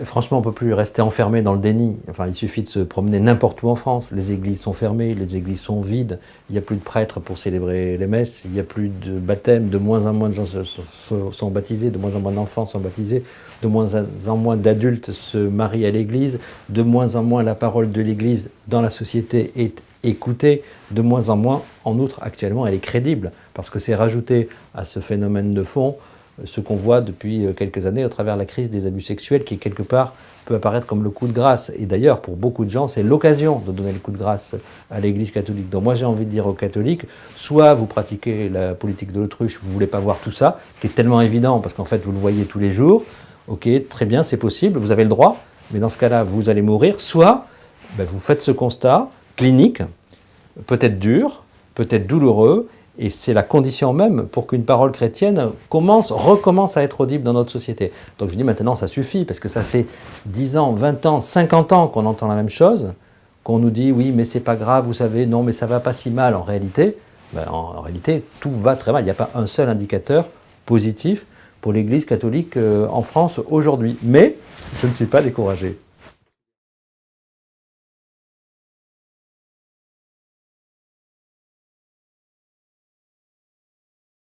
Franchement, on ne peut plus rester enfermé dans le déni. Enfin, il suffit de se promener n'importe où en France. Les églises sont fermées, les églises sont vides. Il n'y a plus de prêtres pour célébrer les messes. Il n'y a plus de baptême. De moins en moins de gens sont baptisés. De moins en moins d'enfants sont baptisés. De moins en moins d'adultes se marient à l'église. De moins en moins la parole de l'église dans la société est écoutée. De moins en moins, en outre, actuellement, elle est crédible. Parce que c'est rajouté à ce phénomène de fond ce qu'on voit depuis quelques années au travers de la crise des abus sexuels qui, quelque part, peut apparaître comme le coup de grâce. Et d'ailleurs, pour beaucoup de gens, c'est l'occasion de donner le coup de grâce à l'Église catholique. Donc moi, j'ai envie de dire aux catholiques, soit vous pratiquez la politique de l'autruche, vous ne voulez pas voir tout ça, qui est tellement évident, parce qu'en fait, vous le voyez tous les jours. Ok, très bien, c'est possible, vous avez le droit, mais dans ce cas-là, vous allez mourir. Soit vous faites ce constat clinique, peut-être dur, peut-être douloureux, et c'est la condition même pour qu'une parole chrétienne recommence à être audible dans notre société. Donc je dis maintenant ça suffit, parce que ça fait 10 ans, 20 ans, 50 ans qu'on entend la même chose, qu'on nous dit oui mais c'est pas grave, vous savez, non mais ça va pas si mal en réalité. En réalité tout va très mal, il n'y a pas un seul indicateur positif pour l'Église catholique en France aujourd'hui. Mais je ne suis pas découragé.